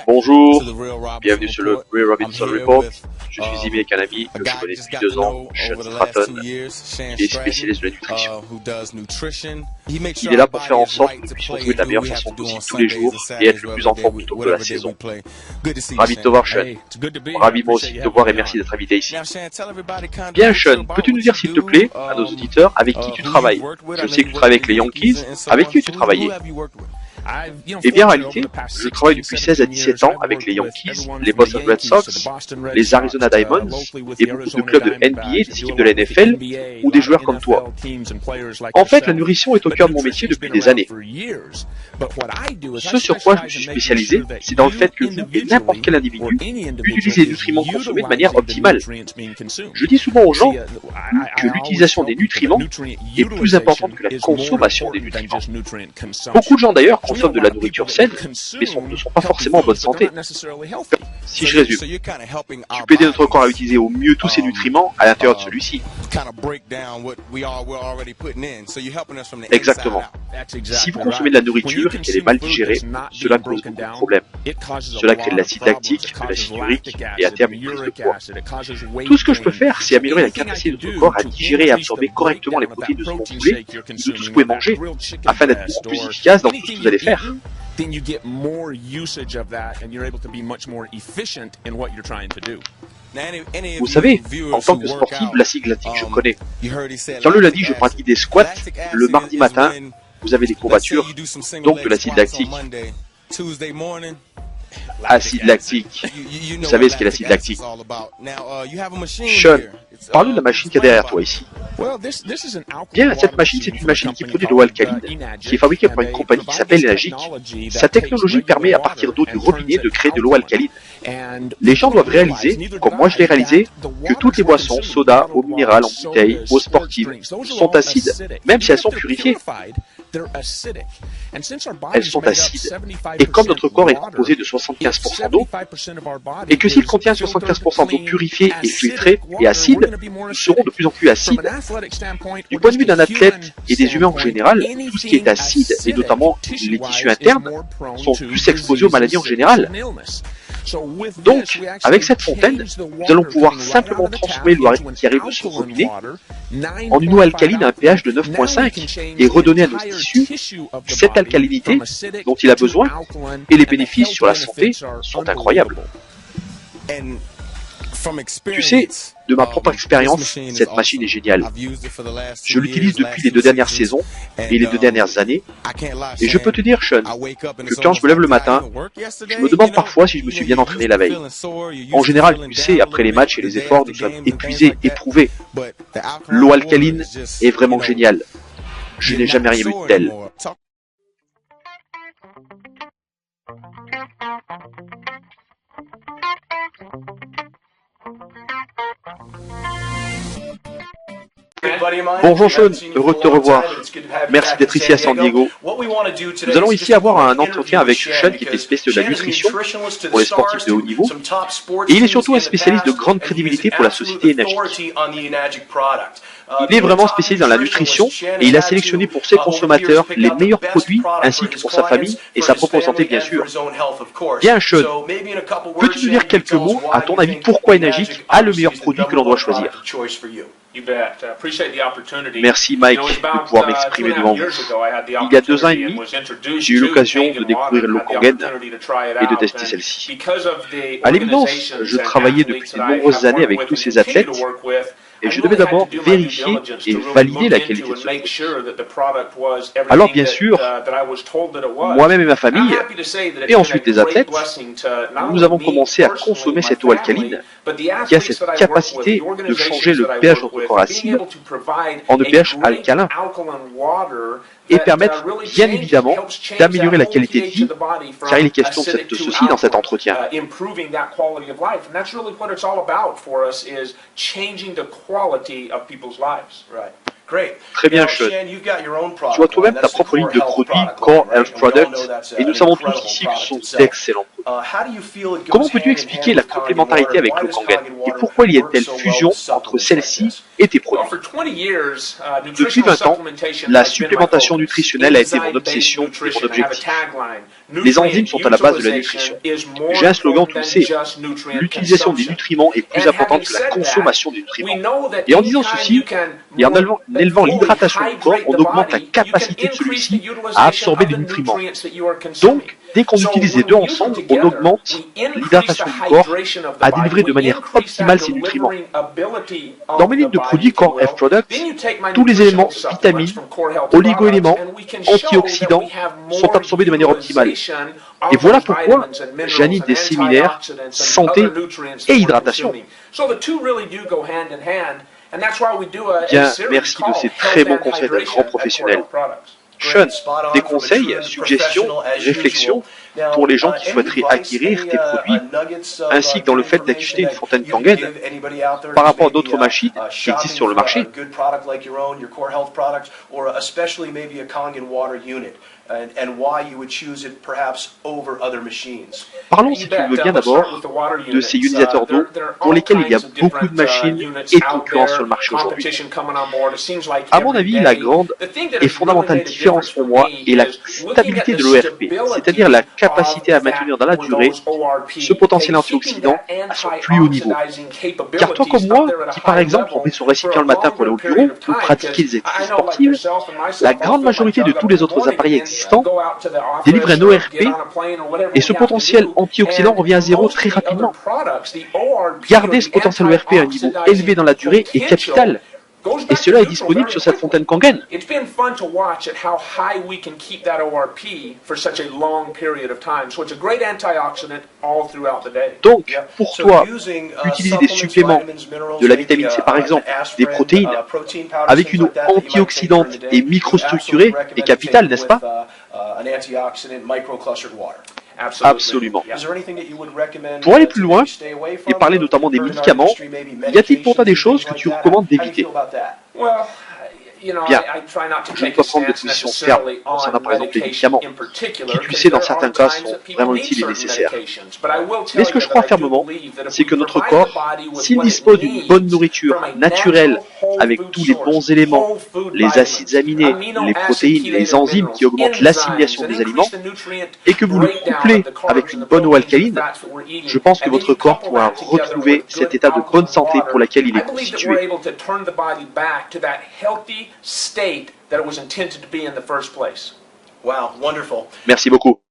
Bonjour, bienvenue sur le Ray Robinson Report. Je suis Imi avec un ami que je connais depuis 2 ans, Sean Stratton. Il est spécialiste de la nutrition. Il est là pour faire en sorte que nous puissions jouer de la meilleure façon possible tous les jours et être le plus en forme tout au long de la saison. Ravi de te voir, Sean. Ravi moi aussi de te voir et merci d'être invité ici. Bien, Sean, peux-tu nous dire s'il te plaît, à nos auditeurs, avec qui tu travailles? Je sais que tu travailles avec les Yankees. Avec qui tu travaillais? Eh bien, en réalité, je travaille depuis 16 à 17 ans avec les Yankees, les Boston Red Sox, les Arizona Diamonds et beaucoup de clubs de NBA, des équipes de la NFL ou des joueurs comme toi. En fait, la nutrition est au cœur de mon métier depuis des années. Ce sur quoi je me suis spécialisé, c'est dans le fait que vous et n'importe quel individu utilise les nutriments consommés de manière optimale. Je dis souvent aux gens que l'utilisation des nutriments est plus importante que la consommation des nutriments. Beaucoup de gens d'ailleurs consomment de la nourriture saine, mais ne sont pas forcément en bonne santé. Si je résume, tu peux aider notre corps à utiliser au mieux tous ces nutriments à l'intérieur de celui-ci. Exactement. Si vous consommez de la nourriture et qu'elle est mal digérée, cela cause beaucoup de problèmes. Cela crée de l'acide lactique, de l'acide urique et à terme une prise de poids. Tout ce que je peux faire, c'est améliorer la capacité de notre corps à digérer et absorber correctement les protéines de ce que vous voulez, de tout ce que vous pouvez manger, afin d'être beaucoup plus efficace dans tout ce que vous allez faire. Vous savez, en tant que sportif, l'acide lactique, je connais. Jean-Le l'a dit, je pratique des squats le mardi matin. Vous avez des courbatures, donc de l'acide lactique. Acide lactique. Vous savez ce qu'est l'acide lactique. Sean, parle-nous de la machine qu'il y a derrière toi ici. Bien, cette machine, c'est une machine qui produit de l'eau alcaline, qui est fabriquée par une compagnie qui s'appelle Enagic. Sa technologie permet à partir d'eau du robinet de créer de l'eau alcaline. Les gens doivent réaliser, comme moi je l'ai réalisé, que toutes les boissons, soda, eau minérale, en bouteille, eau sportive, sont acides, même si elles sont purifiées. Elles sont acides. Et comme notre corps est composé de 75% d'eau, et que s'il contient 75% d'eau purifiée et filtrée et acide, nous serons de plus en plus acides. Du point de vue d'un athlète et des humains en général, tout ce qui est acide, et notamment les tissus internes, sont plus exposés aux maladies en général. Donc, avec cette fontaine, nous allons pouvoir simplement transformer l'eau qui arrive de ce robinet en une eau alcaline à un pH de 9.5 et redonner à nos tissus cette alcalinité dont il a besoin, et les bénéfices sur la santé sont incroyables. Tu sais, de ma propre expérience, cette machine est géniale. Je l'utilise depuis les 2 dernières saisons et les 2 dernières années, et je peux te dire, Sean, que quand je me lève le matin, je me demande parfois si je me suis bien entraîné la veille. En général, tu sais, après les matchs et les efforts, nous sommes épuisés, éprouvés. L'eau alcaline est vraiment géniale. Je n'ai jamais rien vu de tel. Bonjour Sean, heureux de te revoir. Merci d'être ici à San Diego. Nous allons ici avoir un entretien avec Sean qui est spécialiste de la nutrition pour les sportifs de haut niveau et il est surtout un spécialiste de grande crédibilité pour la société Enagic. Il est vraiment spécialisé dans la nutrition et il a sélectionné pour ses consommateurs les meilleurs produits ainsi que pour sa famille et sa propre santé bien sûr. Bien Sean, peux-tu nous dire quelques mots à ton avis pourquoi Enagic a le meilleur produit que l'on doit choisir? Merci Mike de pouvoir m'exprimer devant vous. Il y a 2 ans et demi, j'ai eu l'occasion de découvrir l'eau Kangen et de tester celle-ci. À l'évidence, je travaillais depuis de nombreuses années avec tous ces athlètes et je devais d'abord vérifier et valider la qualité de ce produit. Alors bien sûr, moi-même et ma famille, et ensuite les athlètes, nous avons commencé à consommer cette eau alcaline qui a cette capacité de changer le pH de notre corps acide en pH alcalin et permettre bien évidemment d'améliorer la qualité de vie, car il est question de ceci dans cet entretien. Très bien, Sean. Tu as toi-même ta propre ligne de produits Core Health Products, et nous savons tous ici que ce sont d'excellents produits. Comment peux-tu expliquer la complémentarité avec le Kangen et pourquoi il y a une telle fusion entre celle-ci et tes produits? Depuis 20 ans, la supplémentation nutritionnelle a été mon obsession et mon objectif. Les enzymes sont à la base de la nutrition. J'ai un slogan, tu le sais, l'utilisation des nutriments est plus importante que la consommation des nutriments. Et en disant ceci, et en élevant l'hydratation du corps, on augmente la capacité de celui-ci à absorber des nutriments. Donc, dès qu'on utilise les deux ensemble, on augmente l'hydratation du corps à délivrer de manière optimale ces nutriments. Dans mes lignes de produits Core Health Products, tous les éléments vitamines, oligo-éléments, antioxydants sont absorbés de manière optimale. Et voilà pourquoi j'anime des séminaires santé et hydratation. Bien, merci de ces très bons conseils d'un grand professionnel. Sean, des conseils, suggestions, réflexions pour les gens qui souhaiteraient acquérir tes produits, ainsi que dans le fait d'acheter une fontaine Kangen par rapport à d'autres machines qui existent sur le marché. Parlons, si tu le veux bien d'abord, de ces ionisateurs d'eau pour lesquels il y a beaucoup de machines et de concurrence sur le marché aujourd'hui. À mon avis, la grande et fondamentale différence pour moi est la stabilité de l'ORP, c'est-à-dire la capacité à maintenir dans la durée ce potentiel antioxydant à son plus haut niveau. Car toi comme moi, qui par exemple remplit son récipient le matin pour aller au bureau ou pratiquer des activités sportives, la grande majorité de tous les autres appareils existants délivre un ORP et ce potentiel antioxydant revient à zéro très rapidement. Garder ce potentiel ORP à un niveau élevé dans la durée est capital. Et cela est disponible sur cette fontaine Kangen. Donc, pour toi, utiliser des suppléments, de la vitamine C par exemple, des protéines, avec une eau antioxydante et microstructurée est capital, n'est-ce pas? Absolument. Pour aller plus loin, et parler notamment des médicaments, y a-t-il pour toi des choses que tu recommandes d'éviter? Bien, je ne peux pas prendre de position ferme concernant par exemple les médicaments, qui tu sais dans certains cas sont vraiment utiles et nécessaires. Mais ce que je crois fermement, c'est que notre corps, s'il dispose d'une bonne nourriture naturelle, avec tous les bons éléments, les acides aminés, les protéines, les enzymes qui augmentent l'assimilation des aliments, et que vous le couplez avec une bonne eau alcaline, je pense que votre corps pourra retrouver cet état de bonne santé pour laquelle il est constitué. State that it was intended to be in the first place. Wow, wonderful. Merci beaucoup.